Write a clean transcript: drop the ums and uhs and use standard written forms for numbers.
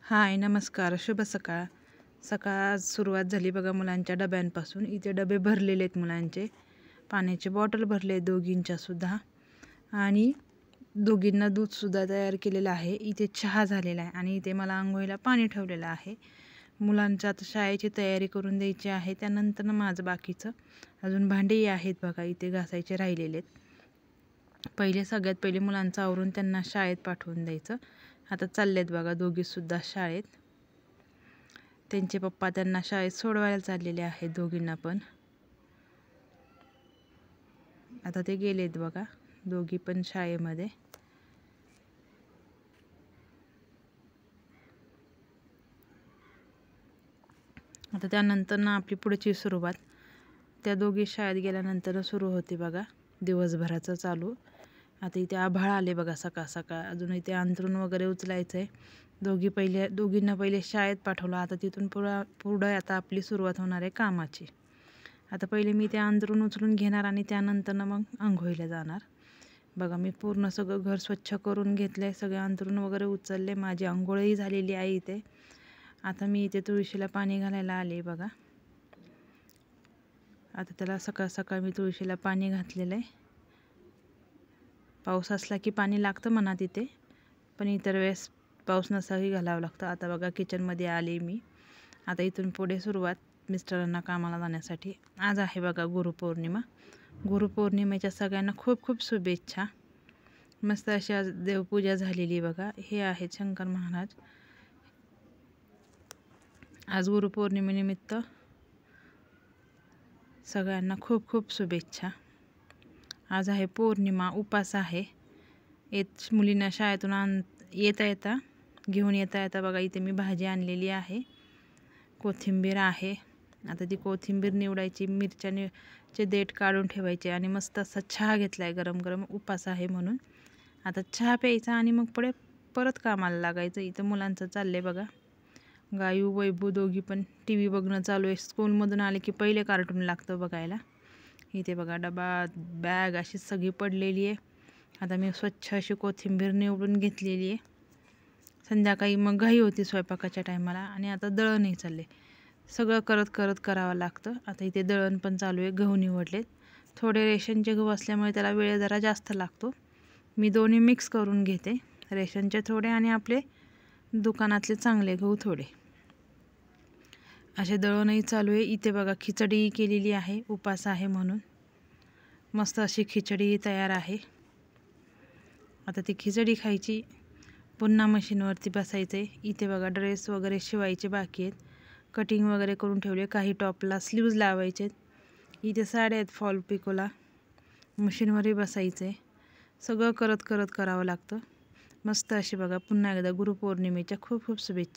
हाय नमस्कार, शुभ सकाळ. सकाळ सुरुवात झाली बघा मुलांच्या डब्यांपासून. इथे डबे भरलेले आहेत मुलांचे. पाण्याची बॉटल भरले दोघींच्या सुद्धा आणि दोघींना दूधसुद्धा तयार केलेलं आहे. इथे चहा झालेला आहे आणि इथे मला अंघोळीला पाणी ठेवलेलं आहे. मुलांचं आता शाळेची तयारी करून द्यायची आहे. त्यानंतर माझं बाकीचं अजून भांडेही आहेत बघा इथे घासायचे राहिलेले आहेत. सगळ्यात पहिले मुलांचं आवरून त्यांना शाळेत पाठवून द्यायचं. आता चाललेत बघा दोघीसुद्धा शाळेत. त्यांचे पप्पा त्यांना शाळेत सोडवायला चाललेले आहेत दोघींना पण. आता ते गेलेत बघा दोघी पण शाळेमध्ये. आता त्यानंतर ना आपली पुढची सुरुवात त्या दोघी शाळेत गेल्यानंतर सुरू होते बघा दिवसभराचं चालू. आता इथे आभाळ आले बघा सकाळ सकाळ. अजून इथे अंथरूण वगैरे उचलायचं आहे. दोघींना पहिले शाळेत पाठवलं. आता तिथून पुढं आता आपली सुरुवात होणार आहे कामाची. आता पहिले मी ते अंथरूण उचलून घेणार आणि त्यानंतर मग अंघोळीला जाणार. बघा मी पूर्ण सगळं घर स्वच्छ करून घेतलं आहे. सगळे अंथरूण वगैरे उचलले. माझी अंघोळही झालेली आहे इथे. आता मी इथे तुळशीला पाणी घालायला आले बघा. आता त्याला सकाळ सकाळ मी तुळशीला पाणी घातलेलं आहे. पाऊस असला की पाणी लागतं म्हणा तिथे, पण इतर वेळेस पाऊस नसाही घालावं लागतं. आता बघा किचनमध्ये आले मी. आता इथून पुढे सुरुवात मिस्टरांना कामाला जाण्यासाठी. आज आहे बघा गुरुपौर्णिमा. गुरुपौर्णिमेच्या सगळ्यांना खूप खूप शुभेच्छा. मस्त अशी आज देवपूजा झालेली बघा. हे आहेत शंकर महाराज. आज गुरुपौर्णिमेनिमित्त सगळ्यांना खूप खूप शुभेच्छा. आज आहे पौर्णिमा, उपास आहे. मुलींना शाळेतून येता घेऊन येता बघा इथे मी भाजी आणलेली आहे. कोथिंबीर आहे. आता ती कोथिंबीर निवडायची, मिरच्याचे देठ काढून ठेवायचे आणि मस्त असा चहा घेतला आहे गरम गरम. उपास आहे म्हणून आता चहा प्यायचा आणि मग परत कामाला लागायचं. इथं मुलांचं चाललं आहे बघा. गायू वैभू दोघी पण टी व्ही बघणं चालू आहे. स्कूलमधून आले की पहिले कार्टून लागतं बघायला. इथे बघा डबा बॅग अशी सगळी पडलेली आहे. आता मी स्वच्छ अशी कोथिंबीर निवडून घेतलेली आहे. संध्याकाळी मग घाई होती स्वयंपाकाच्या टायमाला आणि आता दळणही चालले. सगळं करत करावं लागतं. आता इथे दळण पण चालू आहे. गहू निवडलेत. थोडे रेशनचे गहू असल्यामुळे त्याला वेळ जरा जास्त लागतो. मी दोन्ही मिक्स करून घेते, रेशनचे थोडे आणि आपले दुकानातले चांगले गहू थोडे. असे दळणही चालू आहे. इथे बघा खिचडी केलेली आहे, उपास आहे म्हणून. मस्त अशी खिचडी तयार आहे. आता ती खिचडी खायची, पुन्हा मशीनवरती बसायचं आहे. इथे बघा ड्रेस वगैरे शिवायचे बाकी आहेत. कटिंग वगैरे करून ठेवले. काही टॉपला स्लीव्ज लावायचे आहेत. इथे साड्या आहेत फॉल पिकोला. मशीनवरही बसायचं आहे. सगळं करत करावं लागतं. मस्त अशी बघा पुन्हा एकदा गुरुपौर्णिमेच्या खूप खूप शुभेच्छा.